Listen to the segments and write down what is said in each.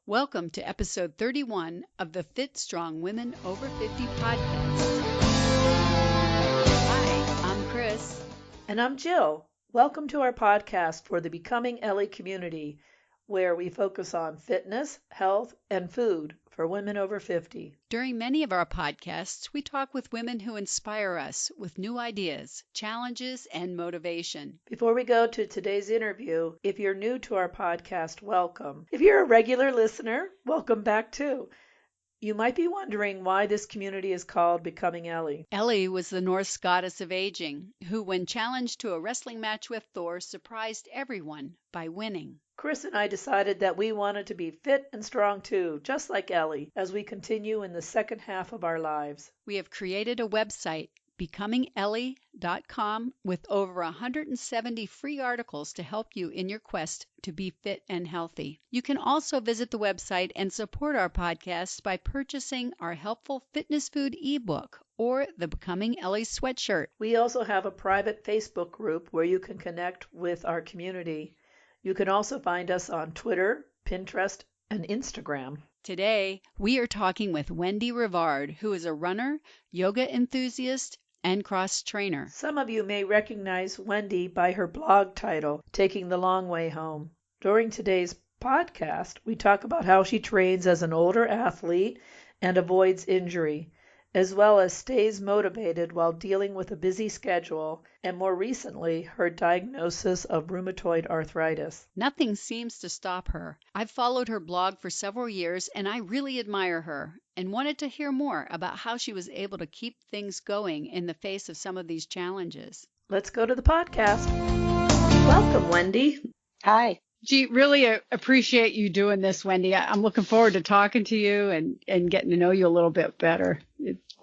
Welcome to episode 31 of the Fit Strong Women Over 50 podcast. Hi, I'm Chris. And I'm Jill. Welcome to our podcast for the Becoming Ellie community, where we focus on fitness, health, and food for women over 50. During many of our podcasts, we talk with women who inspire us with new ideas, challenges, and motivation. Before we go to today's interview, if you're new to our podcast, welcome. If you're a regular listener, welcome back too. You might be wondering why this community is called Becoming Ellie. Ellie was the Norse goddess of aging, who, when challenged to a wrestling match with Thor, surprised everyone by winning. Chris and I decided that we wanted to be fit and strong too, just like Ellie, as we continue in the second half of our lives. We have created a website, becomingellie.com, with over 170 free articles to help you in your quest to be fit and healthy. You can also visit the website and support our podcast by purchasing our helpful fitness food ebook or the Becoming Ellie sweatshirt. We also have a private Facebook group where you can connect with our community. You can also find us on Twitter, Pinterest, and Instagram. Today, we are talking with Wendy Rivard, who is a runner, yoga enthusiast, and cross trainer. Some of you may recognize Wendy by her blog title, Taking the Long Way Home. During today's podcast, we talk about how she trains as an older athlete and avoids injury, as well as stays motivated while dealing with a busy schedule, and more recently, her diagnosis of rheumatoid arthritis. Nothing seems to stop her. I've followed her blog for several years, and I really admire her and wanted to hear more about how she was able to keep things going in the face of some of these challenges. Let's go to the podcast. Welcome, Wendy. Hi. Gee, really appreciate you doing this, Wendy. I'm looking forward to talking to you and getting to know you a little bit better.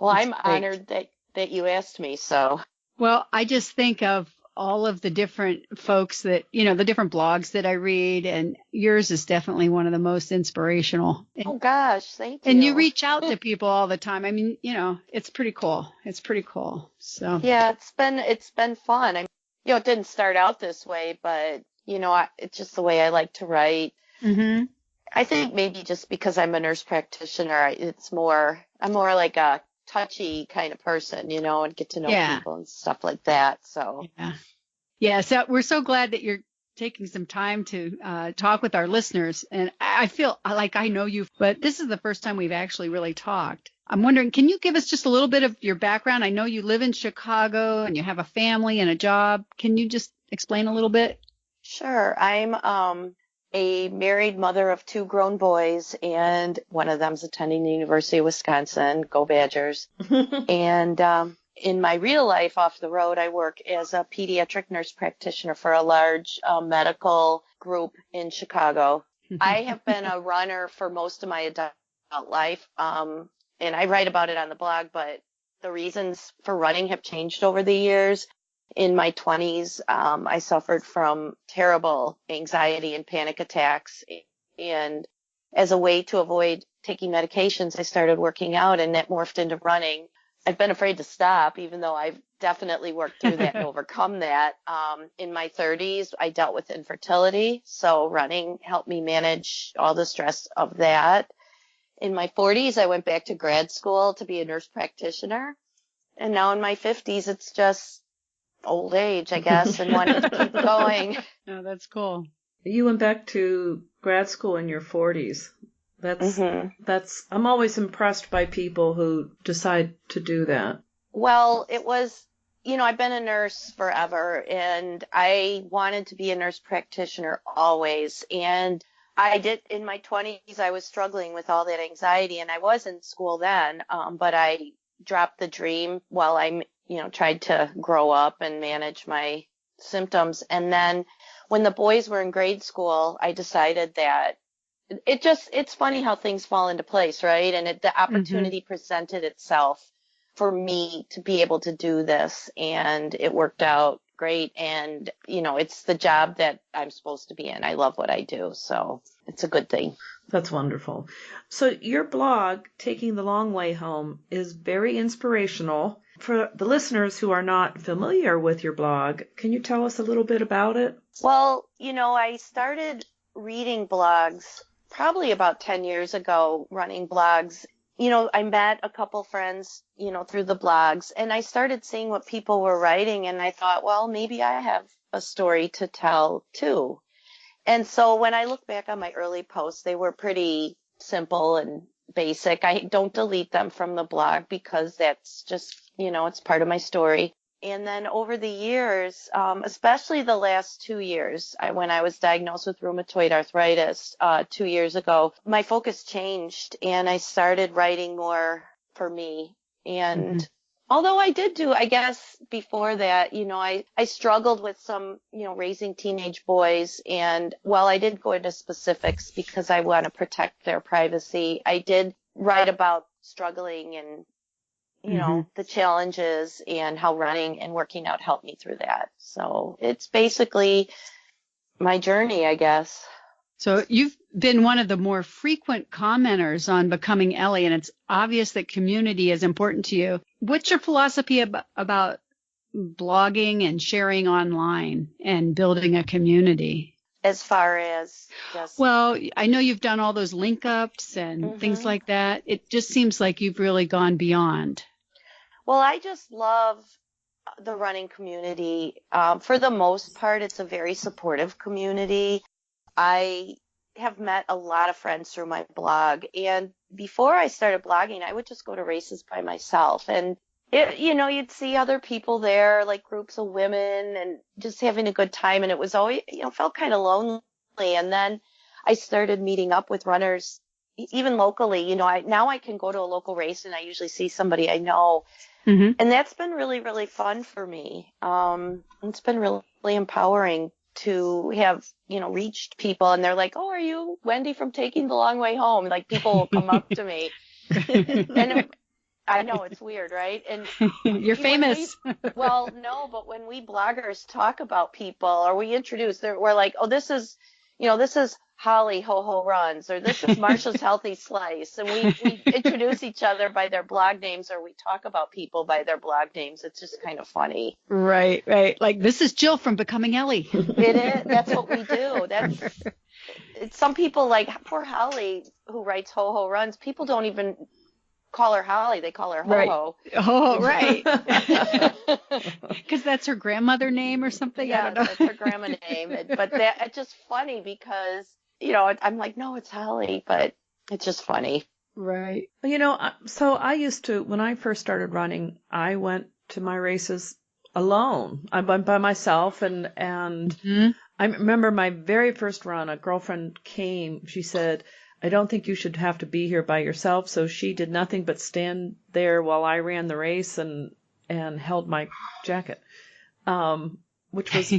I'm honored that you asked me. So, well, I just think of all of the different folks that, the different blogs that I read, and yours is definitely one of the most inspirational. Oh gosh, thank you. And you reach out to people all the time. I mean, it's pretty cool. It's pretty cool. So yeah, it's been fun. It didn't start out this way, but it's just the way I like to write. Mm-hmm. I think maybe just because I'm a nurse practitioner, I'm more like a touchy kind of person, and get to know people and stuff like that. So yeah. So we're so glad that you're taking some time to talk with our listeners. And I feel like I know you, but this is the first time we've actually really talked. I'm wondering, can you give us just a little bit of your background? I know you live in Chicago and you have a family and a job. Can you just explain a little bit? Sure. I'm a married mother of 2 grown boys, and one of them's attending the University of Wisconsin. Go Badgers. And in my real life off the road, I work as a pediatric nurse practitioner for a large medical group in Chicago. I have been a runner for most of my adult life, and I write about it on the blog, but the reasons for running have changed over the years. In my 20s, I suffered from terrible anxiety and panic attacks. And as a way to avoid taking medications, I started working out, and that morphed into running. I've been afraid to stop, even though I've definitely worked through that and overcome that. In my 30s, I dealt with infertility, so running helped me manage all the stress of that. In my 40s, I went back to grad school to be a nurse practitioner. And now in my 50s, it's just old age, I guess, and wanted to keep going. Oh, that's cool. You went back to grad school in your 40s. I'm always impressed by people who decide to do that. Well, it was, I've been a nurse forever, and I wanted to be a nurse practitioner always. And I did, in my 20s, I was struggling with all that anxiety, and I was in school then, but I dropped the dream while I tried to grow up and manage my symptoms. And then when the boys were in grade school, I decided that it's funny how things fall into place, right? And the opportunity presented itself for me to be able to do this, and it worked out great. And, it's the job that I'm supposed to be in. I love what I do, so it's a good thing. That's wonderful. So your blog, Taking the Long Way Home, is very inspirational. For the listeners who are not familiar with your blog, can you tell us a little bit about it? Well, I started reading blogs probably about 10 years ago running blogs. I met a couple friends, through the blogs, and I started seeing what people were writing, and I thought, well, maybe I have a story to tell too. And so when I look back on my early posts, they were pretty simple and basic. I don't delete them from the blog because that's just, it's part of my story. And then over the years, especially the last 2 years, when I was diagnosed with rheumatoid arthritis 2 years ago, my focus changed and I started writing more for me. And although I did do, I guess before that, I struggled with some, raising teenage boys. And while I did go into specifics because I want to protect their privacy, I did write about struggling and the challenges and how running and working out helped me through that. So it's basically my journey, I guess. So you've been one of the more frequent commenters on Becoming Ellie, and it's obvious that community is important to you. What's your philosophy about blogging and sharing online and building a community? As far as just... Well, I know you've done all those link ups and things like that. It just seems like you've really gone beyond. Well, I just love the running community. For the most part, it's a very supportive community. I have met a lot of friends through my blog. And before I started blogging, I would just go to races by myself. And, you'd see other people there, like groups of women and just having a good time. And it was always, felt kind of lonely. And then I started meeting up with runners, even locally. Now I can go to a local race and I usually see somebody I know. And that's been really, really fun for me. It's been really empowering to have, reached people and they're like, oh, are you Wendy from Taking the Long Way Home? Like people will come up to me. And I know it's weird, right? And you're famous. Well, no, but when we bloggers talk about people or we introduce, we're like, oh, this is Holly Ho Ho Runs, or this is Marsha's Healthy Slice. And we introduce each other by their blog names, or we talk about people by their blog names. It's just kind of funny. Right. Like, this is Jill from Becoming Ellie. It is. That's what we do. Some people, like poor Holly, who writes Ho Ho Runs, people don't even call her Holly. They call her Ho Ho. Oh, right. Because that's her grandmother name or something? Yeah, I don't know. That's her grandma name. But it's just funny because, I'm like, no, it's Holly, but it's just funny. Right. So I used to, when I first started running, I went to my races alone. I went by myself and I remember my very first run, a girlfriend came, she said, I don't think you should have to be here by yourself. So she did nothing but stand there while I ran the race and held my jacket, which was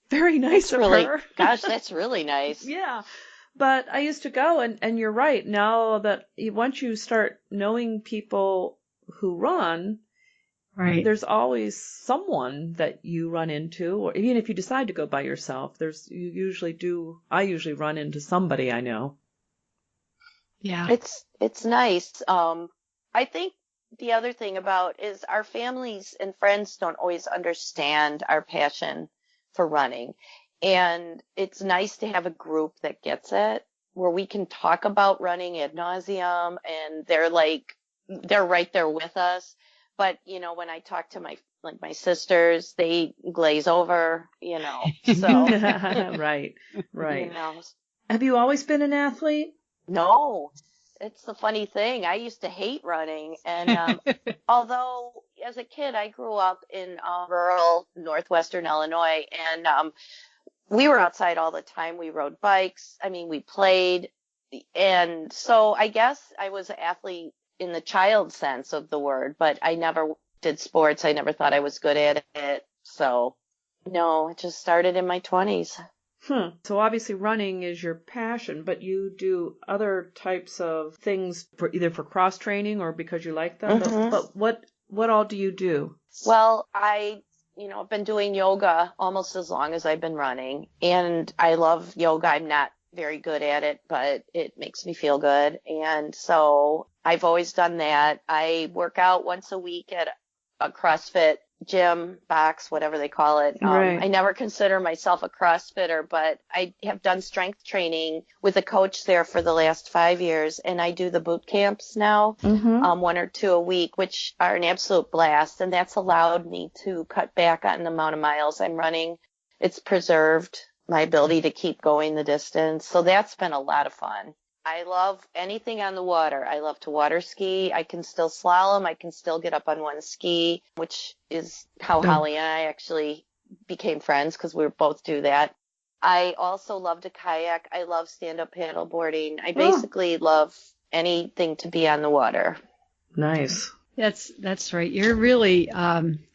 very nice of her. Gosh, that's really nice. Yeah. But I used to go, and you're right. Now that once you start knowing people who run, right, there's always someone that you run into, or even if you decide to go by yourself, I usually run into somebody I know. Yeah. It's nice. I think the other thing is our families and friends don't always understand our passion for running. And it's nice to have a group that gets it, where we can talk about running ad nauseum and they're right there with us. But, when I talk to my sisters, they glaze over, so. Right. Have you always been an athlete? No, it's the funny thing. I used to hate running. And although as a kid, I grew up in rural northwestern Illinois, and we were outside all the time. We rode bikes. I mean, we played. And so I guess I was an athlete in the child sense of the word, but I never did sports. I never thought I was good at it. So no, it just started in my 20s. So obviously running is your passion, but you do other types of things either for cross training or because you like them. But what all do you do? Well, I've been doing yoga almost as long as I've been running, and I love yoga. I'm not very good at it, but it makes me feel good. And so I've always done that. I work out once a week at a CrossFit gym, box, whatever they call it. Right. I never consider myself a CrossFitter, but I have done strength training with a coach there for the last 5 years, and I do the boot camps now, Mm-hmm. 1 or 2 a week, which are an absolute blast, and that's allowed me to cut back on the amount of miles I'm running. It's preserved my ability to keep going the distance, so that's been a lot of fun. I love anything on the water. I love to water ski. I can still slalom. I can still get up on one ski, which is how Holly and I actually became friends because we both do that. I also love to kayak. I love stand-up paddle boarding. I basically love anything to be on the water. Nice. That's right. You're really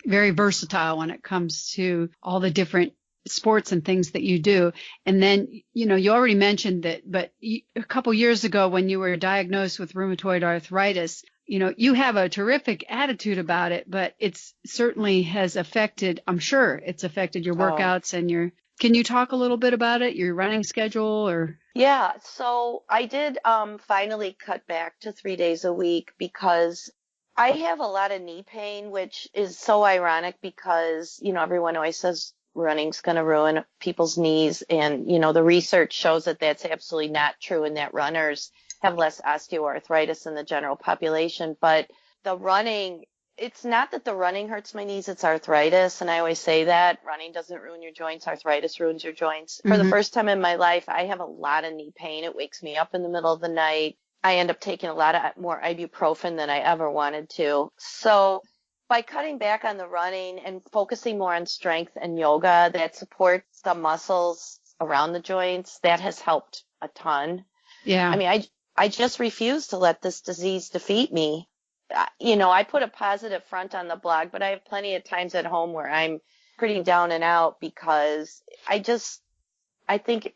very versatile when it comes to all the different sports and things that you do. And then, you already mentioned that, but a couple years ago when you were diagnosed with rheumatoid arthritis, you have a terrific attitude about it, but it's certainly has affected, I'm sure it's affected your workouts and can you talk a little bit about it, your running schedule or? Yeah. So I did finally cut back to 3 days a week because I have a lot of knee pain, which is so ironic because, everyone always says running's going to ruin people's knees. And, the research shows that that's absolutely not true and that runners have less osteoarthritis than the general population. But the running, it's not that the running hurts my knees, it's arthritis. And I always say that running doesn't ruin your joints. Arthritis ruins your joints. For the first time in my life, I have a lot of knee pain. It wakes me up in the middle of the night. I end up taking a lot of more ibuprofen than I ever wanted to. So by cutting back on the running and focusing more on strength and yoga that supports the muscles around the joints, that has helped a ton. Yeah. I mean, I just refuse to let this disease defeat me. I put a positive front on the blog, but I have plenty of times at home where I'm pretty down and out because I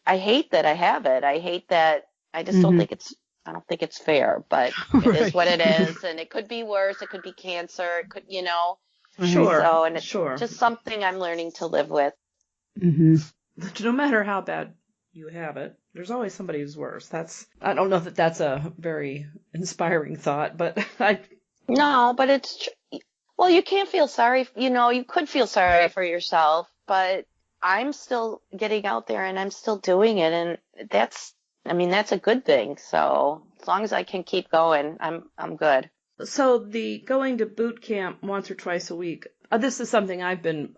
hate that I have it. I hate that. I just don't think it's fair, but it is what it is. And it could be worse. It could be cancer. It could, Sure. So, and it's just something I'm learning to live with. Mm-hmm. No matter how bad you have it, there's always somebody who's worse. I don't know that that's a very inspiring thought, but No, but it's, well, you can't feel sorry. You could feel sorry for yourself, but I'm still getting out there and I'm still doing it. And that's a good thing. So as long as I can keep going, I'm good. So the going to boot camp once or twice a week, this is something I've been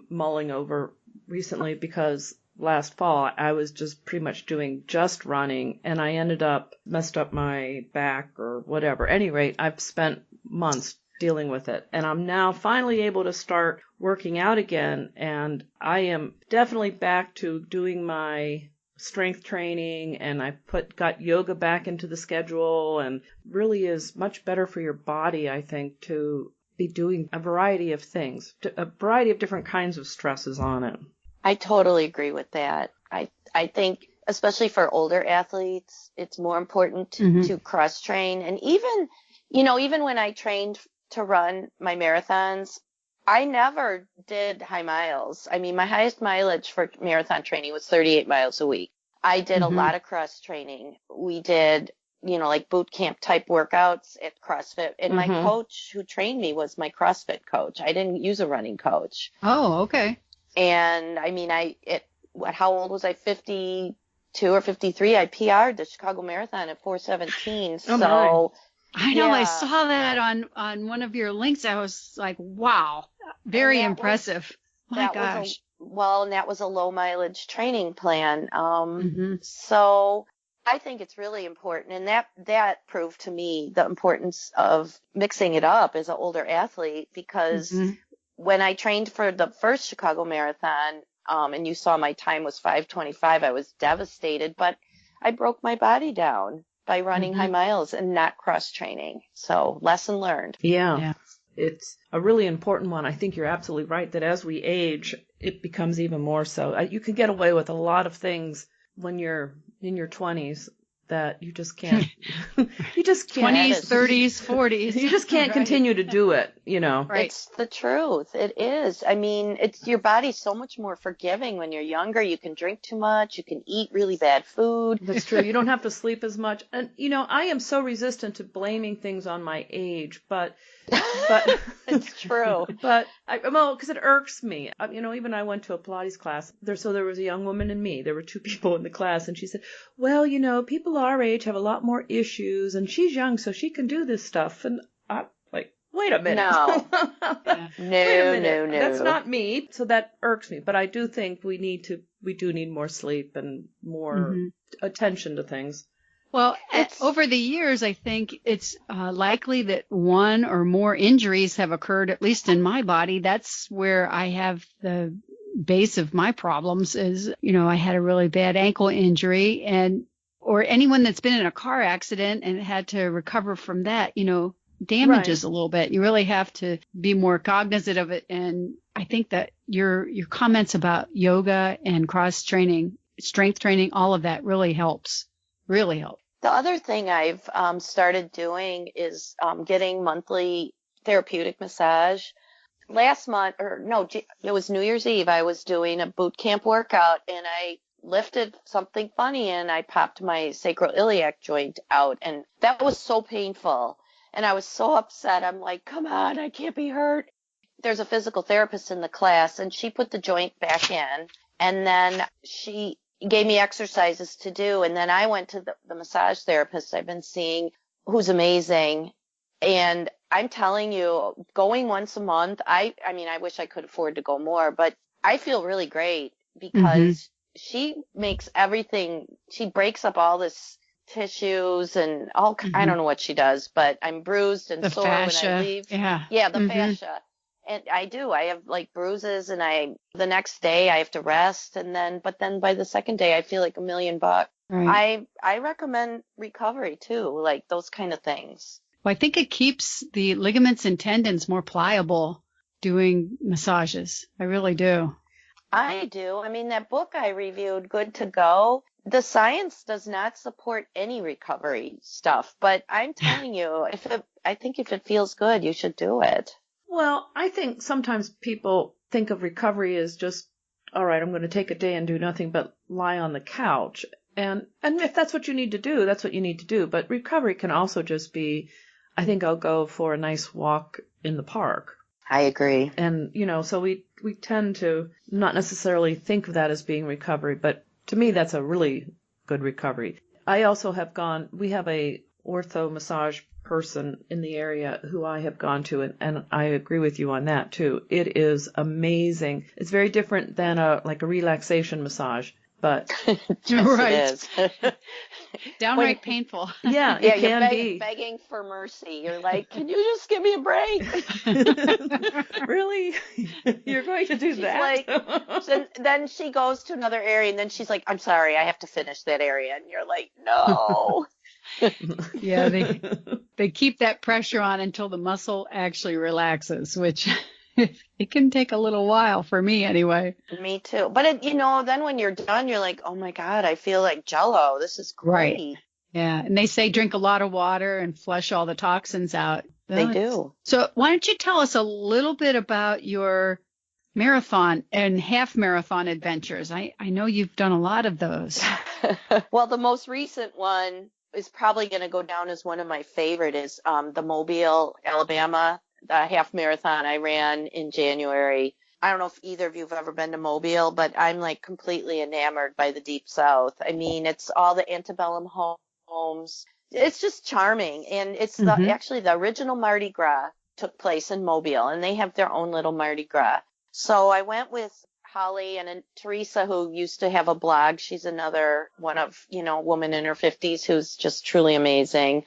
mulling over recently because last fall I was just pretty much doing just running and I ended up messed up my back or whatever. At any rate, I've spent months dealing with it. And I'm now finally able to start working out again. And I am definitely back to doing my strength training and I got yoga back into the schedule and really is much better for your body, I think, to be doing a variety of things, a variety of different kinds of stresses on it. I totally agree with that. I think, especially for older athletes, it's more important to cross train. And even when I trained to run my marathons, I never did high miles. I mean, my highest mileage for marathon training was 38 miles a week. I did a lot of cross training. We did, like boot camp type workouts at CrossFit. And my coach who trained me was my CrossFit coach. I didn't use a running coach. Oh, okay. And I mean, how old was I? 52 or 53. I PR'd the Chicago Marathon at 4:17. So I know. Yeah. I saw that on one of your links. I was like, wow, very impressive. My gosh. And that was a low mileage training plan. So I think it's really important. And that proved to me the importance of mixing it up as an older athlete because when I trained for the first Chicago Marathon, and you saw my time was 5:25, I was devastated, but I broke my body down by running high miles and not cross training. So lesson learned. Yeah. It's a really important one. I think you're absolutely right that as we age, it becomes even more so. You can get away with a lot of things when you're in your 20s that you just can't. You just can't. 20s, 30s, 40s. You just can't continue to do it, Right. It's the truth. It is. I mean, it's your body's so much more forgiving when you're younger. You can drink too much. You can eat really bad food. That's true. You don't have to sleep as much. And, I am so resistant to blaming things on my age, but It's true. But because it irks me. Even I went to a Pilates class. There was a young woman and me. There were two people in the class, and she said, "Well, people our age have a lot more issues, and she's young, so she can do this stuff." And I'm like, "Wait a minute, No. Yeah. No, Wait a minute. no. That's not me." So that irks me. But I do think we do need more sleep and more attention to things. Well, over the years, I think it's likely that one or more injuries have occurred, at least in my body. That's where I have the base of my problems is, I had a really bad ankle injury or anyone that's been in a car accident and had to recover from that, damages a little bit. You really have to be more cognizant of it. And I think that your comments about yoga and cross training, strength training, all of that really helps. Really help. The other thing I've started doing is getting monthly therapeutic massage. Last month, it was New Year's Eve, I was doing a boot camp workout and I lifted something funny and I popped my sacroiliac joint out. And that was so painful. And I was so upset. I'm like, come on, I can't be hurt. There's a physical therapist in the class and she put the joint back in. And then she gave me exercises to do. And then I went to the massage therapist I've been seeing, who's amazing. And I'm telling you, going once a month, I mean, I wish I could afford to go more, but I feel really great because she makes everything, she breaks up all this tissues and all, I don't know what she does, but I'm bruised and sore fascia. when I leave. Yeah, the fascia. And I have like bruises and the next day I have to rest. But then by the second day, I feel like $1,000,000. Right. I recommend recovery too, like those kind of things. Well, I think it keeps the ligaments and tendons more pliable doing massages. I really do. I do. I mean, that book I reviewed, Good to Go, the science does not support any recovery stuff, but I'm telling you, I think if it feels good, you should do it. Well, I think sometimes people think of recovery as just, all right, I'm going to take a day and do nothing but lie on the couch. And if that's what you need to do, that's what you need to do. But recovery can also just be, I think I'll go for a nice walk in the park. I agree. And, so we tend to not necessarily think of that as being recovery, but to me, that's a really good recovery. I also we have a ortho massage person in the area who I have gone to, and I agree with you on that too. It is amazing. It's very different than a relaxation massage, but Right. It is. Downright painful. Yeah, Yeah, it can you're be. begging for mercy. You're like, can you just give me a break? Really? You're going to do that? Then she goes to another area, and then she's like, I'm sorry, I have to finish that area. And you're like, no. Yeah, they keep that pressure on until the muscle actually relaxes, which it can take a little while for me anyway. Me too. But then when you're done, you're like, oh my God, I feel like Jello. This is great. Right. Yeah. And they say drink a lot of water and flush all the toxins out. They do. So why don't you tell us a little bit about your marathon and half marathon adventures? I know you've done a lot of those. Well, the most recent one is probably going to go down as one of my favorite is the Mobile, Alabama, the half marathon I ran in January. I don't know if either of you have ever been to Mobile, but I'm like completely enamored by the Deep South. I mean, it's all the antebellum homes. It's just charming. And it's actually the original Mardi Gras took place in Mobile, and they have their own little Mardi Gras. So I went with Holly and Teresa, who used to have a blog. She's another one of, woman in her 50s who's just truly amazing.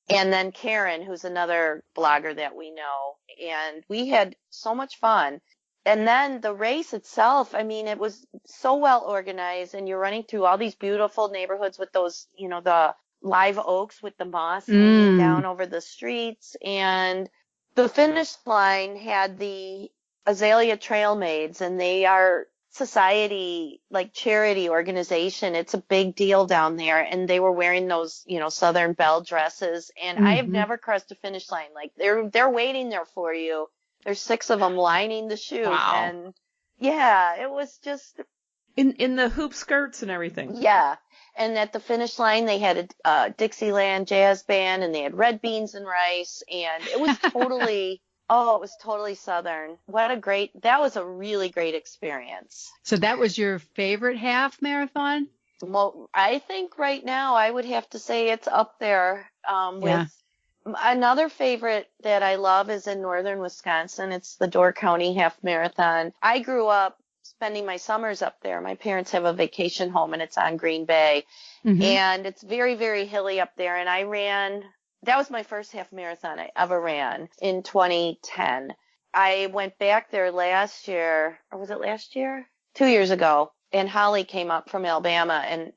And then Karen, who's another blogger that we know. And we had so much fun. And then the race itself, I mean, it was so well organized, and you're running through all these beautiful neighborhoods with those, the live oaks with the moss hanging down over the streets. And the finish line had the Azalea Trail Maids, and they are society, like charity organization. It's a big deal down there. And they were wearing those, Southern Belle dresses. And I have never crossed a finish line. Like they're waiting there for you. There's 6 of them lining the chute. Wow. And yeah, it was just. In the hoop skirts and everything. Yeah. And at the finish line, they had a Dixieland jazz band, and they had red beans and rice. And it was totally. Oh, it was totally Southern. That was a really great experience. So that was your favorite half marathon? Well, I think right now I would have to say it's up there with another favorite that I love is in northern Wisconsin. It's the Door County Half Marathon. I grew up spending my summers up there. My parents have a vacation home, and it's on Green Bay. And it's very, very hilly up there. And that was my first half marathon I ever ran in 2010. I went back there last year, or was it last year? 2 years ago. And Holly came up from Alabama and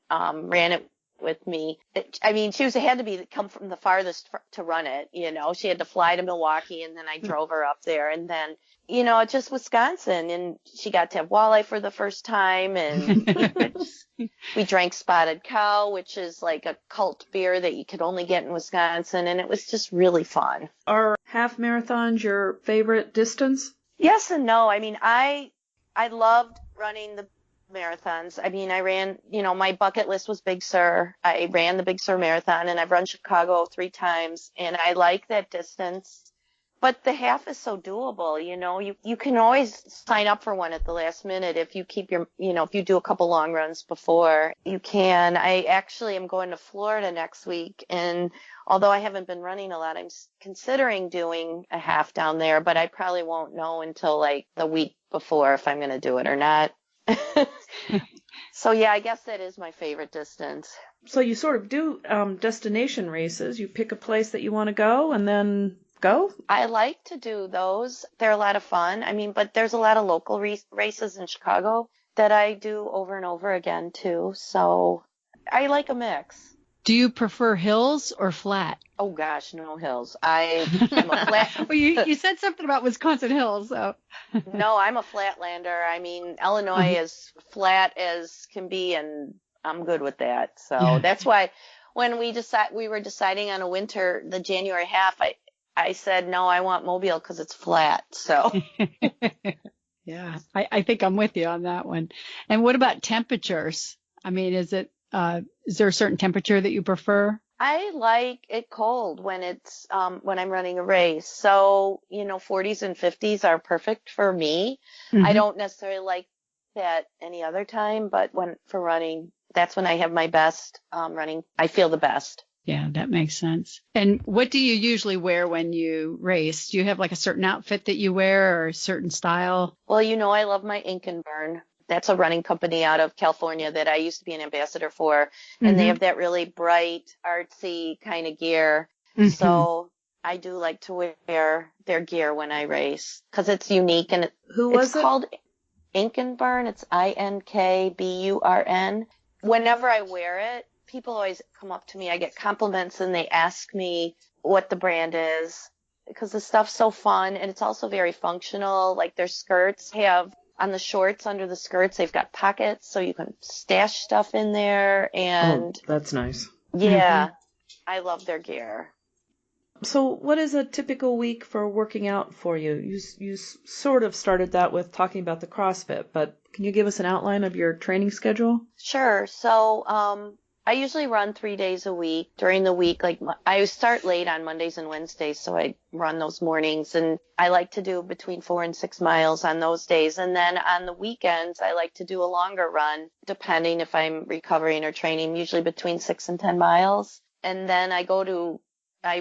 ran it with me. She had to come from the farthest to run it. She had to fly to Milwaukee, and then I drove her up there. And then, it's just Wisconsin, and she got to have walleye for the first time. And we drank Spotted Cow, which is like a cult beer that you could only get in Wisconsin. And it was just really fun. Are half marathons your favorite distance? Yes and no. I loved running the marathons. I ran, my bucket list was Big Sur. I ran the Big Sur Marathon, and I've run Chicago 3 times, and I like that distance. But the half is so doable, you can always sign up for one at the last minute if you keep if you do a couple long runs before, you can. I actually am going to Florida next week, and although I haven't been running a lot, I'm considering doing a half down there, but I probably won't know until like the week before if I'm going to do it or not. So yeah, I guess that is my favorite distance. So you sort of do destination races. You pick a place that you want to go and then go? I like to do those. They're a lot of fun. But there's a lot of local races in Chicago that I do over and over again too. So I like a mix. Do you prefer hills or flat? Oh gosh, no hills. I'm a flat. Well, you said something about Wisconsin hills, so. No, I'm a flatlander. Illinois is flat as can be, and I'm good with that. So that's why when we were deciding on the January half, I said, no, I want Mobile because it's flat. So. Yeah, I think I'm with you on that one. And what about temperatures? Is there a certain temperature that you prefer? I like it cold when it's when I'm running a race. So, 40s and 50s are perfect for me. I don't necessarily like that any other time, but for running, that's when I have my best running. I feel the best. Yeah, that makes sense. And what do you usually wear when you race? Do you have like a certain outfit that you wear or a certain style? Well, I love my Ink and Burn. That's a running company out of California that I used to be an ambassador for. And they have that really bright, artsy kind of gear. So I do like to wear their gear when I race because it's unique. And it's called Ink and Burn. It's INKBURN. Whenever I wear it, people always come up to me. I get compliments and they ask me what the brand is because the stuff's so fun. And it's also very functional. Like their skirts have... On the shorts, under the skirts, they've got pockets, so you can stash stuff in there. And that's nice. Yeah, I love their gear. So what is a typical week for working out for you? You sort of started that with talking about the CrossFit, but can you give us an outline of your training schedule? Sure. So I usually run 3 days a week. During the week, I start late on Mondays and Wednesdays, so I run those mornings. And I like to do between 4 and 6 miles on those days. And then on the weekends, I like to do a longer run, depending if I'm recovering or training, usually between 6 and 10 miles. And then I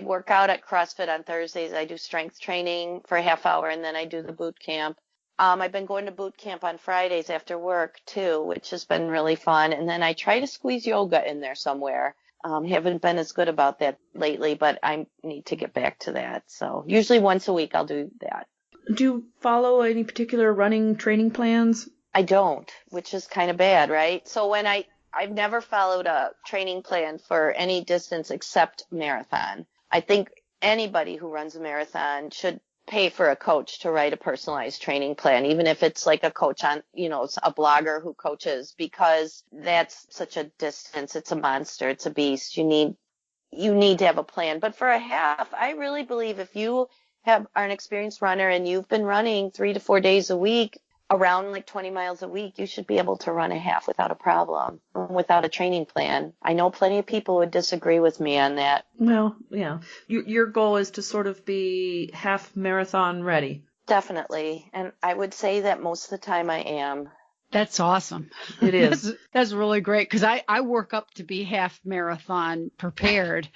work out at CrossFit on Thursdays. I do strength training for a half hour, and then I do the boot camp. I've been going to boot camp on Fridays after work too, which has been really fun. And then I try to squeeze yoga in there somewhere. Haven't been as good about that lately, but I need to get back to that. So usually once a week I'll do that. Do you follow any particular running training plans? I don't, which is kind of bad, right? So I've never followed a training plan for any distance except marathon. I think anybody who runs a marathon should pay for a coach to write a personalized training plan, even if it's like a coach on, a blogger who coaches, because that's such a distance. It's a monster. It's a beast. You need to have a plan. But for a half, I really believe if you are an experienced runner and you've been running 3 to 4 days a week, around like 20 miles a week, you should be able to run a half without a problem, without a training plan. I know plenty of people would disagree with me on that. Well, yeah. Your goal is to sort of be half marathon ready. Definitely. And I would say that most of the time I am. That's awesome. It is. That's really great because I work up to be half marathon prepared.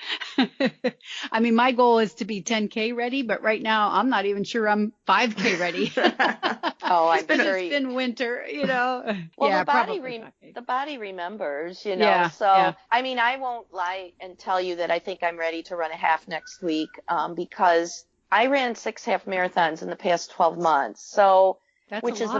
I mean, my goal is to be 10K ready, but right now I'm not even sure I'm 5K ready. Oh, I'm sure. It's been winter, Well, yeah, the body remembers, Yeah, So, yeah. I mean, I won't lie and tell you that I think I'm ready to run a half next week because I ran 6 half marathons in the past 12 months. So, That's which a is lot.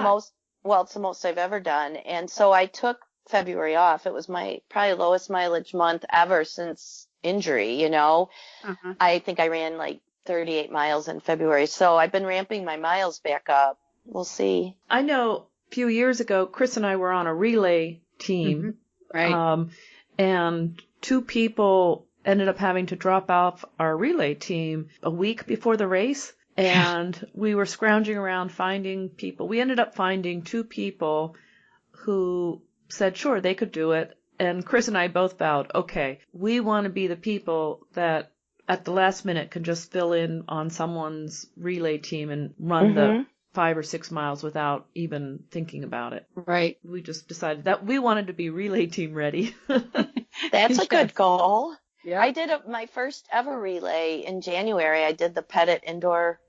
it's the most I've ever done. And so I took February off. It was my probably lowest mileage month ever since injury, Uh-huh. I think I ran like 38 miles in February. So I've been ramping my miles back up. We'll see. I know a few years ago, Chris and I were on a relay team. Right. And 2 people ended up having to drop off our relay team a week before the race. And we were scrounging around finding people. We ended up finding 2 people who said, sure, they could do it. And Chris and I both vowed, okay, we want to be the people that at the last minute can just fill in on someone's relay team and run the 5 or 6 miles without even thinking about it. Right. We just decided that we wanted to be relay team ready. That's a good goal. Yeah. I did my first ever relay in January. I did the Pettit Indoor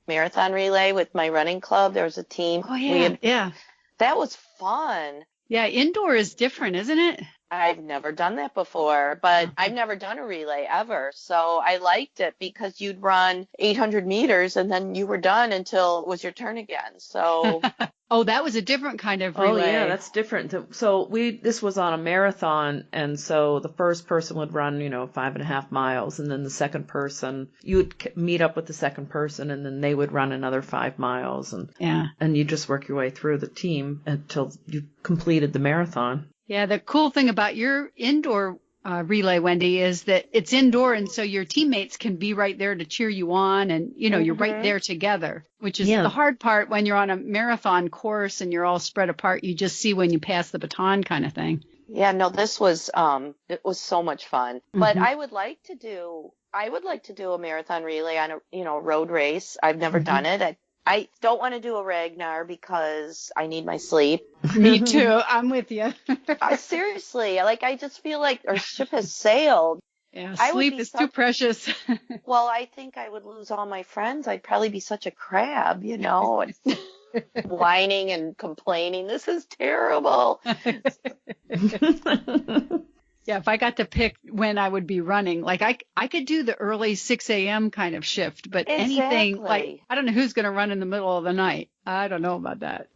Marathon Relay with my running club. There was a team. Oh, yeah. Yeah. That was fun. Yeah. Indoor is different, isn't it? I've never done that before, but I've never done a relay ever. So I liked it because you'd run 800 meters and then you were done until it was your turn again. So. Oh, that was a different kind of relay. Oh, yeah, that's different. So this was on a marathon, and so the first person would run, 5.5 miles, and then the second person, you would meet up with the second person, and then they would run another 5 miles, and you just work your way through the team until you completed the marathon. Yeah, the cool thing about your indoor relay, Wendy, is that it's indoor, and so your teammates can be right there to cheer you on, and you're right there together, which is the hard part when you're on a marathon course and you're all spread apart. You just see when you pass the baton, kind of thing. Yeah, no, this was it was so much fun. But I would like to do a marathon relay on a road race. I've never done it. I don't want to do a Ragnar because I need my sleep. Me too. I'm with you. Seriously, I just feel like our ship has sailed. Yeah, sleep is too precious. Well, I think I would lose all my friends. I'd probably be such a crab, whining and complaining. This is terrible. Yeah, if I got to pick when I would be running, I could do the early 6 a.m. kind of shift, but anything I don't know who's going to run in the middle of the night. I don't know about that.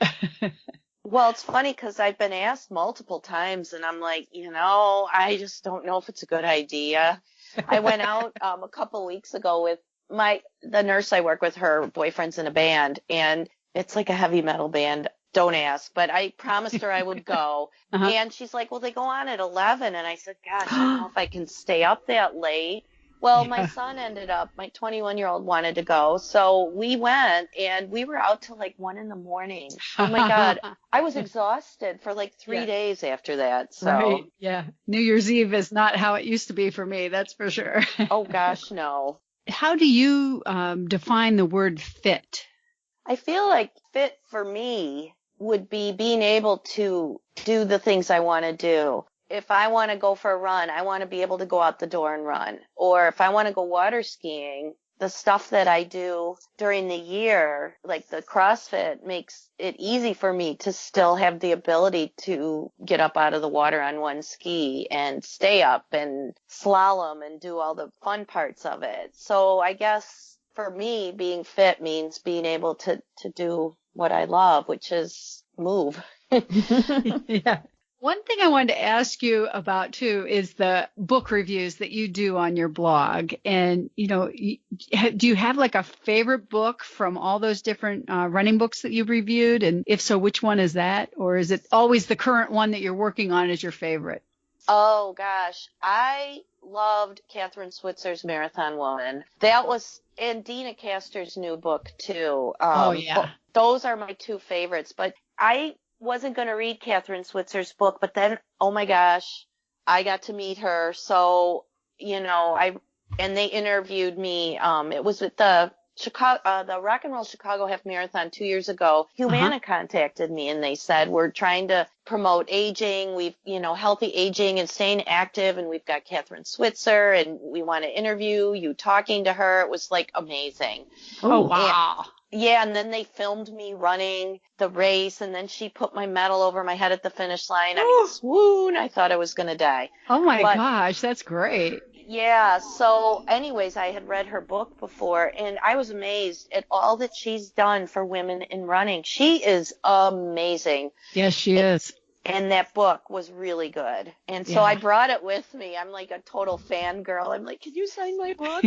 Well, it's funny because I've been asked multiple times, and I'm like, I just don't know if it's a good idea. I went out a couple weeks ago with the nurse I work with. Her boyfriend's in a band, and it's like a heavy metal band. Don't ask, but I promised her I would go. And she's like, well, they go on at 11. And I said, gosh, I don't know if I can stay up that late. Well, my son my 21-year-old wanted to go. So we went, and we were out till 1 in the morning. Oh, my God. I was exhausted for 3 days after that. So. Right. Yeah. New Year's Eve is not how it used to be for me. That's for sure. Oh, gosh, no. How do you define the word fit? I feel like fit for me would be being able to do the things I want to do. If I want to go for a run, I want to be able to go out the door and run. Or if I want to go water skiing, the stuff that I do during the year, like the CrossFit, makes it easy for me to still have the ability to get up out of the water on one ski and stay up and slalom and do all the fun parts of it. So I guess for me, being fit means being able to do what I love, which is move. Yeah. One thing I wanted to ask you about too is the book reviews that you do on your blog. And, do you have like a favorite book from all those different running books that you've reviewed? And if so, which one is that? Or is it always the current one that you're working on as your favorite? Oh gosh, I loved Catherine Switzer's Marathon Woman. That was, and Dina Castor's new book too. Oh yeah. Those are my two favorites. But I wasn't going to read Catherine Switzer's book, but then, oh my gosh, I got to meet her. So, and they interviewed me. It was with the Rock and Roll Chicago Half Marathon 2 years ago. Humana contacted me and they said, we're trying to promote aging. We've, healthy aging and staying active. And we've got Catherine Switzer and we want to interview you talking to her. It was like amazing. Oh, wow. Yeah, and then they filmed me running the race, and then she put my medal over my head at the finish line. I mean, swoon, I thought I was going to die. Oh, my gosh, that's great. Yeah, so anyways, I had read her book before, and I was amazed at all that she's done for women in running. She is amazing. Yes, she is. And that book was really good. And so I brought it with me. I'm like a total fangirl. I'm like, can you sign my book?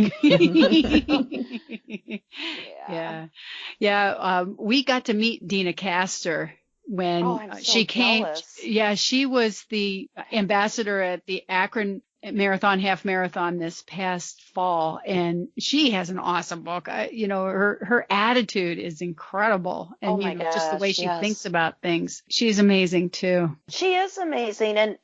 Yeah. We got to meet Dina Castor when she came. Jealous. Yeah, she was the ambassador at the Akron half marathon this past fall, and she has an awesome book. Her attitude is incredible, and just the way she thinks about things. She's amazing too. She is amazing, and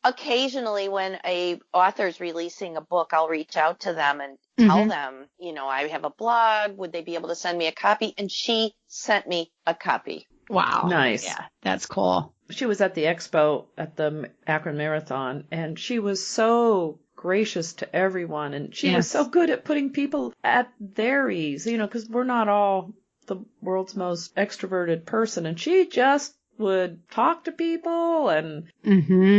occasionally when a author's releasing a book, I'll reach out to them and tell them, I have a blog. Would they be able to send me a copy? And she sent me a copy. Wow. Nice. Yeah, that's cool. She was at the expo at the Akron Marathon, and she was so gracious to everyone, and she was so good at putting people at their ease, because we're not all the world's most extroverted person, and she just would talk to people, and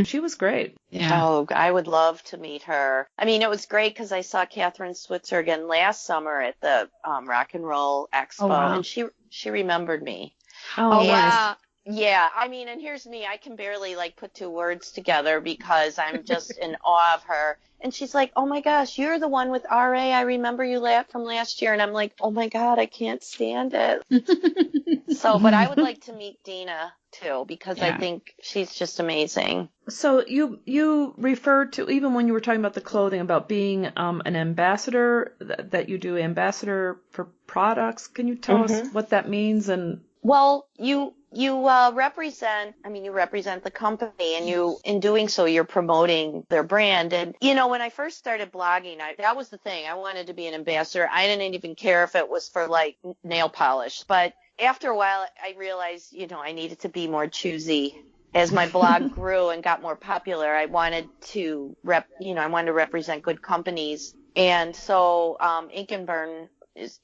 she was great. Yeah. Oh, I would love to meet her. I mean, it was great because I saw Catherine Switzer again last summer at the Rock and Roll Expo, and she remembered me. Oh, wow. Yeah, I mean, and here's me. I can barely put two words together because I'm just in awe of her. And she's like, oh my gosh, you're the one with RA. I remember you from last year. And I'm like, oh my God, I can't stand it. But I would like to meet Dina too, because I think she's just amazing. So you referred to, even when you were talking about the clothing, about being an ambassador, that you do ambassador for products. Can you tell us what that means? And well, you represent the company, and in doing so, you're promoting their brand. And, when I first started blogging, that was the thing. I wanted to be an ambassador. I didn't even care if it was for nail polish. But after a while, I realized, I needed to be more choosy. As my blog grew and got more popular, I wanted to represent good companies. And so, Ink and Burn is,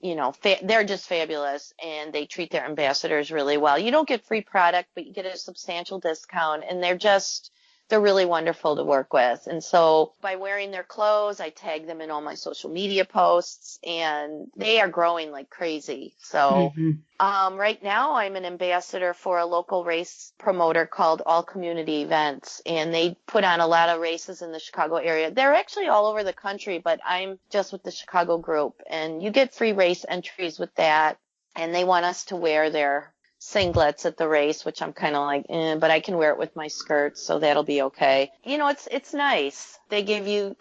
they're just fabulous, and they treat their ambassadors really well. You don't get free product, but you get a substantial discount, and they're really wonderful to work with. And so by wearing their clothes, I tag them in all my social media posts, and they are growing like crazy. So right now I'm an ambassador for a local race promoter called All Community Events, and they put on a lot of races in the Chicago area. They're actually all over the country, but I'm just with the Chicago group, and you get free race entries with that. And they want us to wear their singlets at the race, which I'm kind of like, but I can wear it with my skirts, so that'll be okay. It's nice. They give you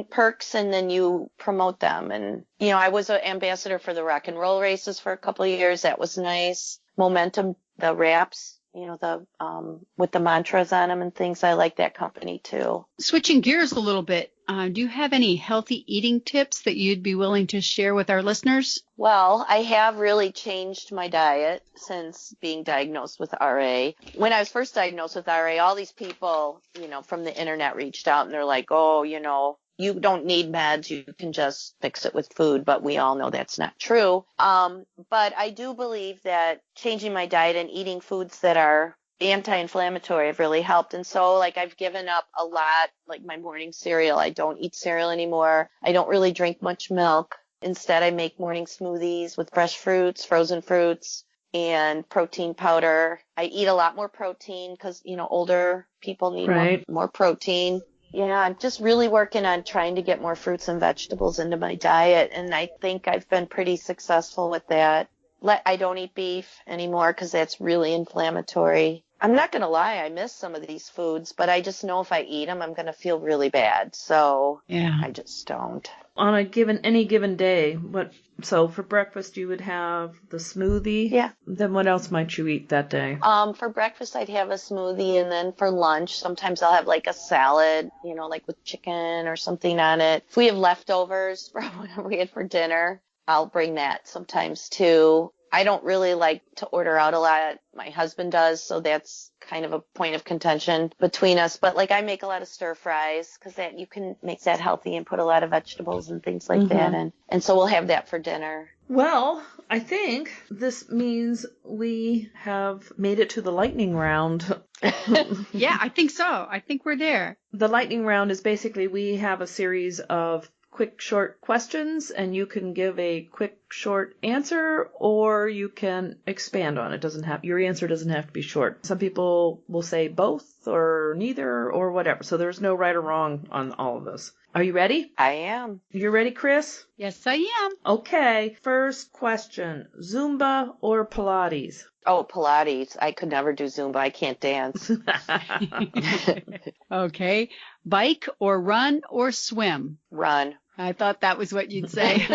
perks, and then you promote them. And, I was an ambassador for the rock and roll races for a couple of years. That was nice. Momentum, the wraps, with the mantras on them and things. I like that company too. Switching gears a little bit, do you have any healthy eating tips that you'd be willing to share with our listeners? Well, I have really changed my diet since being diagnosed with RA. When I was first diagnosed with RA, all these people, from the internet reached out, and they're like, oh, you don't need meds. You can just fix it with food. But we all know that's not true. But I do believe that changing my diet and eating foods that are anti-inflammatory have really helped. And so I've given up a lot, my morning cereal. I don't eat cereal anymore. I don't really drink much milk. Instead, I make morning smoothies with fresh fruits, frozen fruits. and protein powder. I eat a lot more protein because, older people need more protein. Yeah, I'm just really working on trying to get more fruits and vegetables into my diet, and I think I've been pretty successful with that. I don't eat beef anymore because that's really inflammatory. I'm not going to lie, I miss some of these foods, but I just know if I eat them, I'm going to feel really bad. So I just don't. On any given day, so for breakfast you would have the smoothie? Yeah. Then what else might you eat that day? For breakfast I'd have a smoothie, and then for lunch sometimes I'll have like a salad, like with chicken or something on it. If we have leftovers from whatever we had for dinner, I'll bring that sometimes too. I don't really like to order out a lot. My husband does, so that's kind of a point of contention between us. But I make a lot of stir fries because that you can make that healthy and put a lot of vegetables and things like that. And so we'll have that for dinner. Well, I think this means we have made it to the lightning round. Yeah, I think so. I think we're there. The lightning round is basically we have a series of quick, short questions, and you can give a quick, short answer, or you can expand on it. Your answer doesn't have to be short. Some people will say both or neither or whatever. So there's no right or wrong on all of this. Are you ready? I am. You're ready, Chris? Yes, I am. Okay. First question: Zumba or Pilates? Oh, Pilates. I could never do Zumba. I can't dance. Okay. Bike or run or swim? Run. I thought that was what you'd say.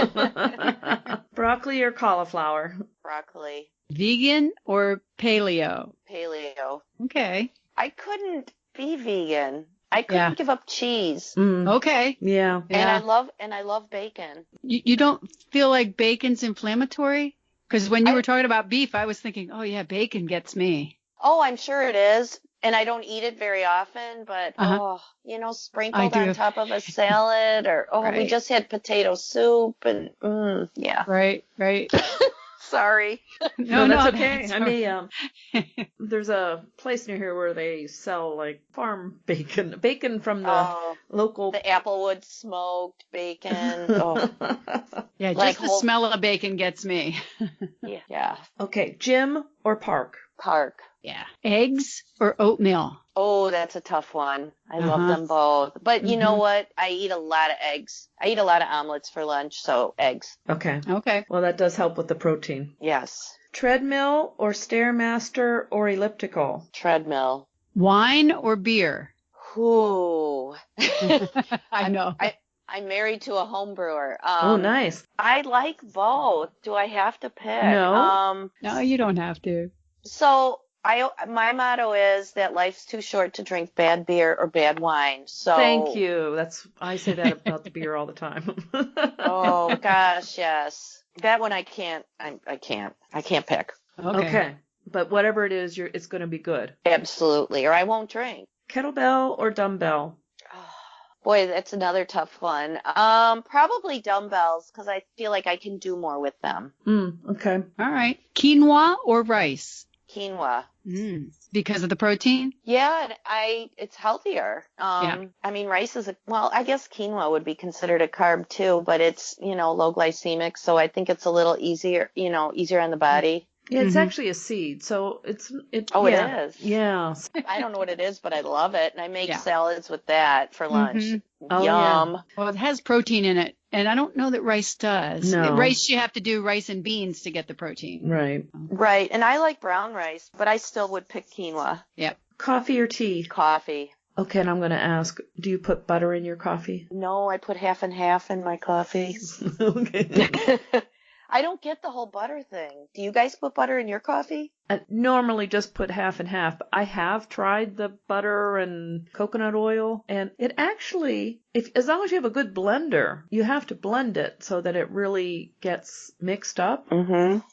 Broccoli or cauliflower? Broccoli. Vegan or paleo? Paleo. Okay. I couldn't be vegan. I couldn't give up cheese. Okay. Yeah. And I love bacon. You don't feel like bacon's inflammatory? Because when you were talking about beef, I was thinking, oh yeah, bacon gets me. Oh, I'm sure it is. And I don't eat it very often, but, sprinkled on top of a salad or, we just had potato soup and, yeah. Right. Sorry. No, that's okay. I mean, there's a place near here where they sell farm bacon from the local. The Applewood smoked bacon. Oh. Yeah, just the smell of bacon gets me. Yeah. Okay, gym or park? Park. Yeah. Eggs or oatmeal? Oh, that's a tough one. I love them both. But you know what? I eat a lot of eggs. I eat a lot of omelets for lunch, so eggs. Okay. Okay. Well, that does help with the protein. Yes. Treadmill or Stairmaster or elliptical? Treadmill. Wine or beer? Ooh. I know. I'm married to a home brewer. Oh, nice. I like both. Do I have to pick? No. No, you don't have to. So my motto is that life's too short to drink bad beer or bad wine. So thank you. I say that about the beer all the time. Oh gosh, yes. That one I can't pick. Okay. But whatever it is, it's going to be good. Absolutely, or I won't drink. Kettlebell or dumbbell? Boy, that's another tough one. Probably dumbbells because I feel like I can do more with them. Okay. All right. Quinoa or rice? Quinoa. Because of the protein? Yeah, it's healthier. I mean, rice is I guess quinoa would be considered a carb too, but it's, low glycemic, so I think it's a little easier on the body. Yeah, it's actually a seed, so it is. Yeah. I don't know what it is, but I love it, and I make salads with that for lunch. Oh, Yum. Yeah. Well, it has protein in it, and I don't know that rice does. No. Rice, you have to do rice and beans to get the protein. Right, and I like brown rice, but I still would pick quinoa. Yep. Coffee or tea? Coffee. Okay, and I'm going to ask, do you put butter in your coffee? No, I put half and half in my coffee. Okay. I don't get the whole butter thing. Do you guys put butter in your coffee? I normally just put half and half. I have tried the butter and coconut oil, and it actually, as long as you have a good blender, you have to blend it so that it really gets mixed up.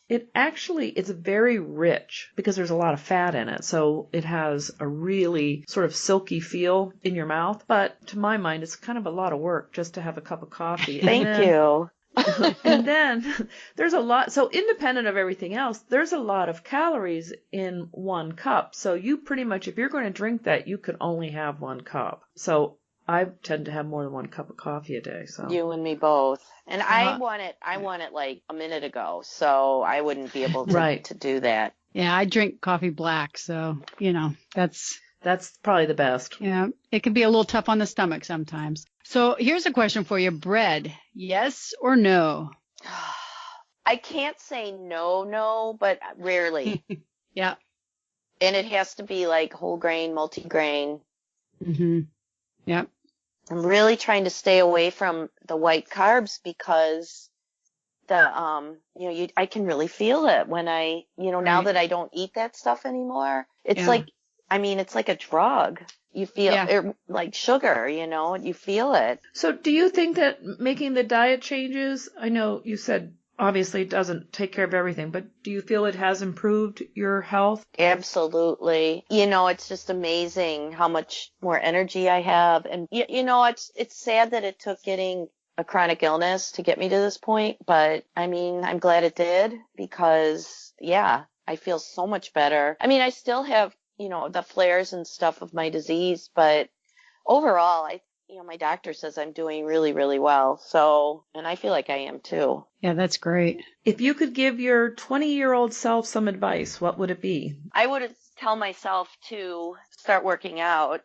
It's very rich because there's a lot of fat in it, so it has a really sort of silky feel in your mouth. But to my mind, it's kind of a lot of work just to have a cup of coffee. Thank you. And then there's a lot, so independent of everything else, there's a lot of calories in 1 cup. So you pretty much, if you're going to drink that, you can only have 1 cup. So I tend to have more than 1 cup of coffee a day. So You and me both. And I want it like a minute ago, so I wouldn't be able to do that. Yeah, I drink coffee black, so, that's probably the best. Yeah, it can be a little tough on the stomach sometimes. So here's a question for you. Bread, yes or no? I can't say no, but rarely. Yeah. And it has to be like whole grain, multi-grain. Mm-hmm. Yep. I'm really trying to stay away from the white carbs because I can really feel it when now that I don't eat that stuff anymore. It's it's like a drug. You feel it, like sugar, you feel it. So do you think that making the diet changes, I know you said obviously it doesn't take care of everything, but do you feel it has improved your health? Absolutely. It's just amazing how much more energy I have. And, it's sad that it took getting a chronic illness to get me to this point. But, I'm glad it did because, I feel so much better. I still have, the flares and stuff of my disease, but overall, my doctor says I'm doing really, really well. So, and I feel like I am too. Yeah, that's great. If you could give your 20-year-old self some advice, what would it be? I would tell myself to start working out.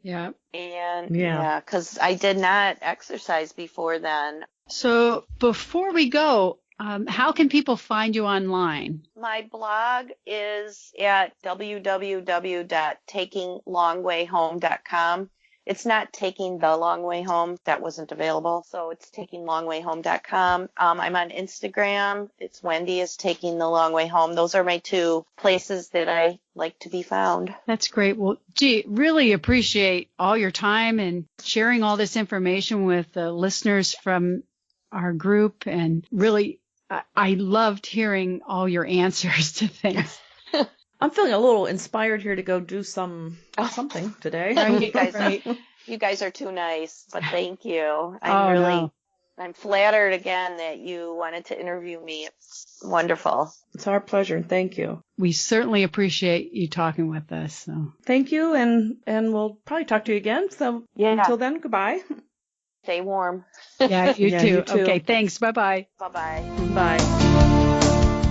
Yeah. And because I did not exercise before then. So before we go, how can people find you online? My blog is at www.takinglongwayhome.com. It's not Taking the Long Way Home. That wasn't available. So it's takinglongwayhome.com. I'm on Instagram. It's Wendy is Taking the Long Way Home. Those are my 2 places that I like to be found. That's great. Well, really appreciate all your time and sharing all this information with the listeners from our group. And really, I loved hearing all your answers to things. I'm feeling a little inspired here to go do something today. You guys are too nice, but thank you. I'm flattered again that you wanted to interview me. It's wonderful. It's our pleasure. Thank you. We certainly appreciate you talking with us. So. Thank you, and we'll probably talk to you again. So until then, goodbye. Stay warm. Yeah, you too. You too. Okay, thanks. Bye-bye. Bye-bye. Bye.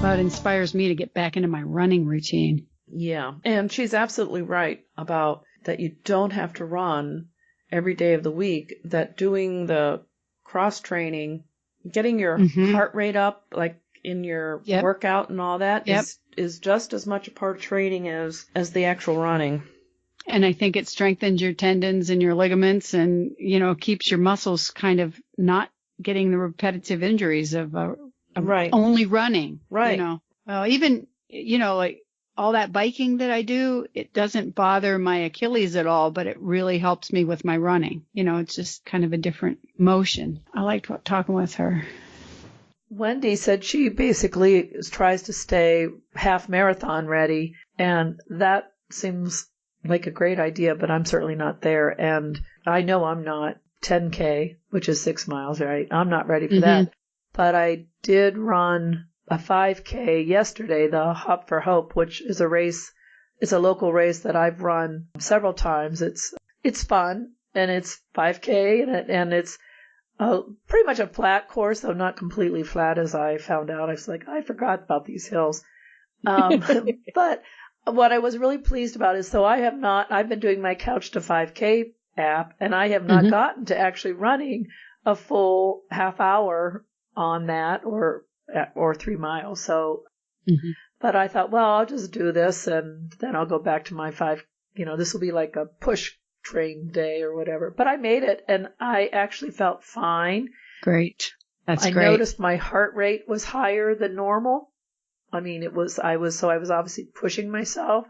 Well, it inspires me to get back into my running routine. Yeah, and she's absolutely right about that you don't have to run every day of the week, that doing the cross-training, getting your heart rate up, like in your workout and all that, is just as much a part of training as the actual running. And I think it strengthens your tendons and your ligaments and, keeps your muscles kind of not getting the repetitive injuries of only running. Right. Well, even, like all that biking that I do, it doesn't bother my Achilles at all, but it really helps me with my running. It's just kind of a different motion. I liked talking with her. Wendy said she basically tries to stay half marathon ready, and that seems like a great idea, but I'm certainly not there. And I know I'm not 10K, which is 6 miles, right? I'm not ready for that. But I did run a 5K yesterday, the Hop for Hope, which is a race. It's a local race that I've run several times. It's fun, and it's 5K, and it's pretty much a flat course, though not completely flat, as I found out. I was like, I forgot about these hills. But what I was really pleased about is, I've been doing my Couch to 5K app, and I have not gotten to actually running a full half hour on that or 3 miles. So, but I thought, well, I'll just do this and then I'll go back to my 5, this will be like a push train day or whatever. But I made it and I actually felt fine. Great. That's great. I noticed my heart rate was higher than normal. I was obviously pushing myself,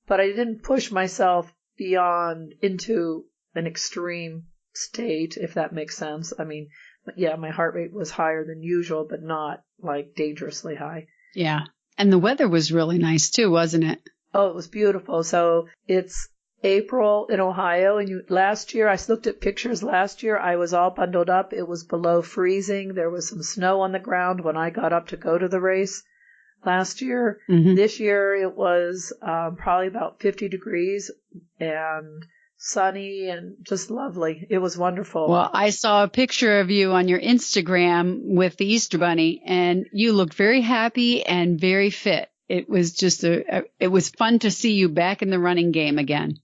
but I didn't push myself beyond into an extreme state, if that makes sense. My heart rate was higher than usual, but not like dangerously high. Yeah. And the weather was really nice too, wasn't it? Oh, it was beautiful. So it's April in Ohio, and last year, I looked at pictures last year, I was all bundled up. It was below freezing. There was some snow on the ground when I got up to go to the race last year. This year, it was probably about 50 degrees and sunny and just lovely. It was wonderful. Well, I saw a picture of you on your Instagram with the Easter Bunny, and you looked very happy and very fit. It was just it was fun to see you back in the running game again.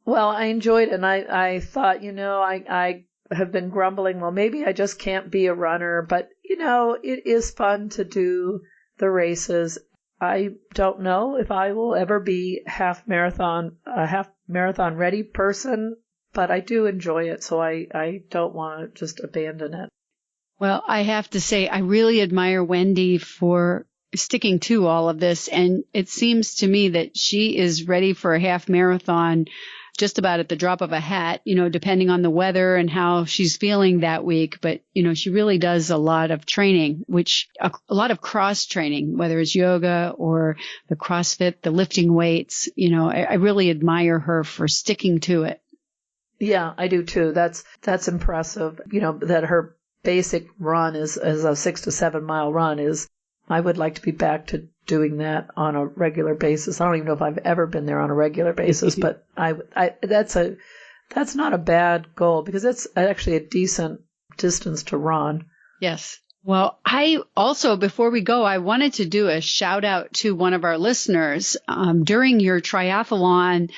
Well, I enjoyed it, and I thought, I have been grumbling, well, maybe I just can't be a runner, but, it is fun to do the races. I don't know if I will ever be a half marathon ready person, but I do enjoy it, so I don't want to just abandon it. Well, I have to say, I really admire Wendy for sticking to all of this, and it seems to me that she is ready for a half marathon just about at the drop of a hat, depending on the weather and how she's feeling that week. But, she really does a lot of training, a lot of cross training, whether it's yoga or the CrossFit, the lifting weights. I really admire her for sticking to it. Yeah, I do too. That's impressive. That her basic run is a 6 to 7 mile run I would like to be back to doing that on a regular basis. I don't even know if I've ever been there on a regular basis, but that's not a bad goal because it's actually a decent distance to run. Yes. Well, I also, before we go, I wanted to do a shout out to one of our listeners. During your triathlon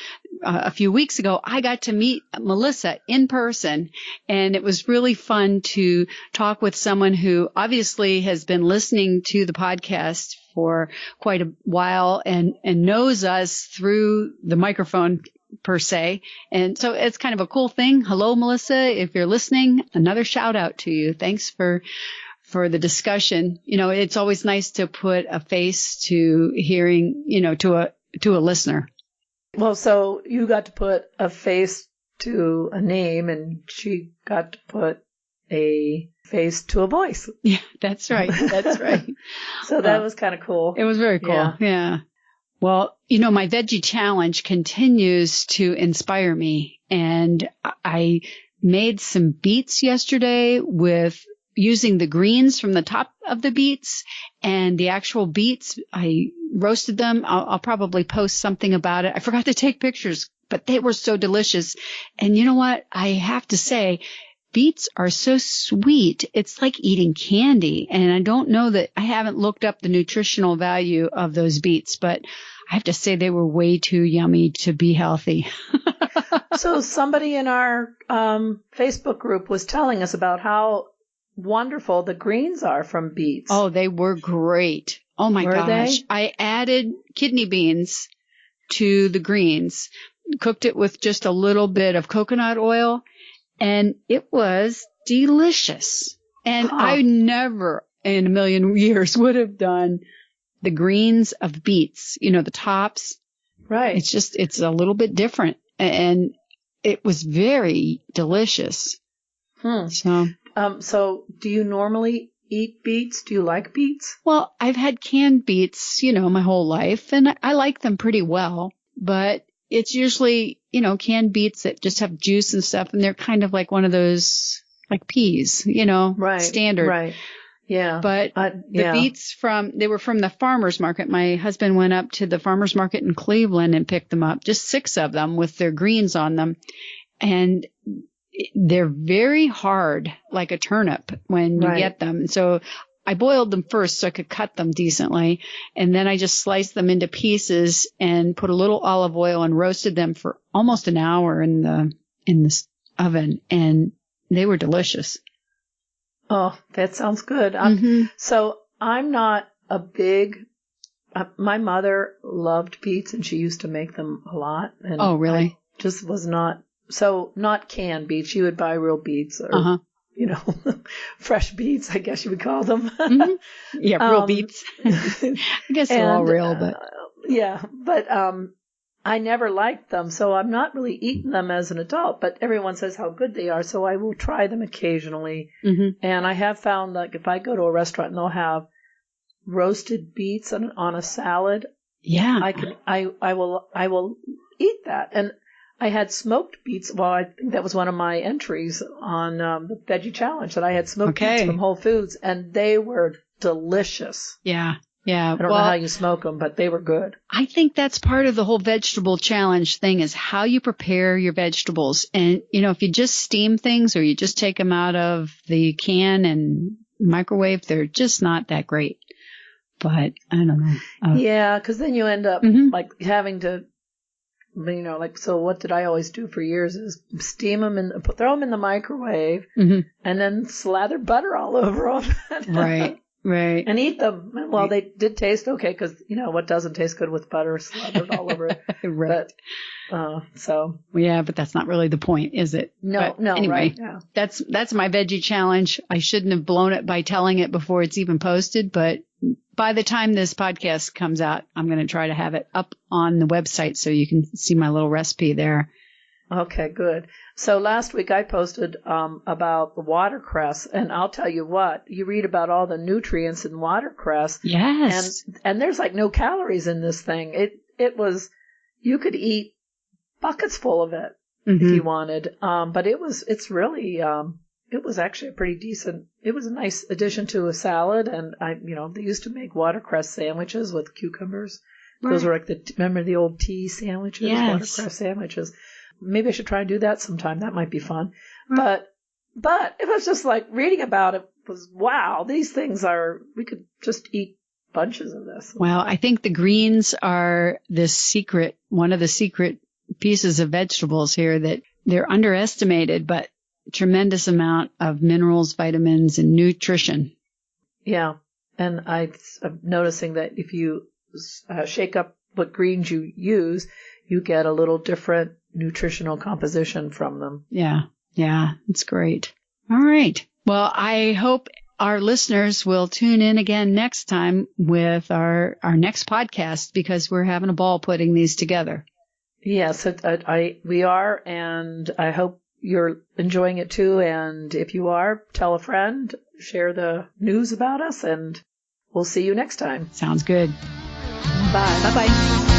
a few weeks ago, I got to meet Melissa in person, and it was really fun to talk with someone who obviously has been listening to the podcast for quite a while and knows us through the microphone per se. And so it's kind of a cool thing. Hello, Melissa. If you're listening, another shout out to you. Thanks for the discussion. It's always nice to put a face to hearing, to a listener. Well, so you got to put a face to a name, and she got to put a face to a voice. Yeah, that's right. That's right. So that was kind of cool. It was very cool. Yeah. Well, my veggie challenge continues to inspire me. And I made some beets yesterday with using the greens from the top of the beets and the actual beets. I roasted them. I'll probably post something about it. I forgot to take pictures, but they were so delicious. And you know what? I have to say, beets are so sweet. It's like eating candy. And I don't know that I haven't looked up the nutritional value of those beets, but I have to say they were way too yummy to be healthy. So somebody in our Facebook group was telling us about how wonderful the greens are from beets. Oh, they were great. Oh my gosh. I added kidney beans to the greens, cooked it with just a little bit of coconut oil, and it was delicious. And I never in a million years would have done the greens of beets, the tops. Right. It's a little bit different, and it was very delicious. So do you normally eat beets? Do you like beets? Well, I've had canned beets, my whole life, and I like them pretty well, but it's usually, canned beets that just have juice and stuff, and they're kind of like one of those, like peas, right, standard. Right. Yeah. But the beets they were from the farmer's market. My husband went up to the farmer's market in Cleveland and picked them up, just 6 of them with their greens on them. And they're very hard, like a turnip when you get them. So I boiled them first so I could cut them decently. And then I just sliced them into pieces and put a little olive oil and roasted them for almost an hour in the oven. And they were delicious. Oh, that sounds good. So I'm not a big, my mother loved beets and she used to make them a lot. And oh, really? I just was not canned beets. She would buy real beets or, fresh beets, I guess you would call them. Yeah, real beets. I guess they're all real, but. But I never liked them, so I'm not really eating them as an adult, but everyone says how good they are, so I will try them occasionally. And I have found, like, if I go to a restaurant and they'll have roasted beets on a salad, I will eat that. And I had smoked beets. Well, I think that was one of my entries on the Veggie Challenge, that I had smoked beets from Whole Foods, and they were delicious. Yeah. Yeah. I don't know how you smoke them, but they were good. I think that's part of the whole vegetable challenge thing is how you prepare your vegetables. And, if you just steam things or you just take them out of the can and microwave, they're just not that great. But I don't know. Yeah, because then you end up like having to, so what did I always do for years is steam them and throw them in the microwave and then slather butter all over them. Right. And eat them. Well, they did taste okay because, what doesn't taste good with butter slathered all over it. Right. But, Yeah, but that's not really the point, is it? No, anyway, right. Yeah. That's my veggie challenge. I shouldn't have blown it by telling it before it's even posted, but by the time this podcast comes out, I'm going to try to have it up on the website so you can see my little recipe there. Okay, good. So last week I posted about the watercress, and I'll tell you what, you read about all the nutrients in watercress. Yes. And there's like no calories in this thing. It was, you could eat buckets full of it if you wanted. But it was actually a pretty decent, it was a nice addition to a salad. And they used to make watercress sandwiches with cucumbers. Right. Those were like remember the old tea sandwiches, watercress sandwiches. Maybe I should try and do that sometime. That might be fun. But it was just like reading about it was, wow, these things we could just eat bunches of this. Well, I think the greens are one of the secret pieces of vegetables here that they're underestimated, but tremendous amount of minerals, vitamins, and nutrition. Yeah. And I'm noticing that if you shake up what greens you use, you get a little different nutritional composition from them. Yeah, it's great. All right. Well, I hope our listeners will tune in again next time with our next podcast because we're having a ball putting these together. Yes, we are, and I hope you're enjoying it too. And if you are, tell a friend, share the news about us, and we'll see you next time. Sounds good. Bye. Bye-bye.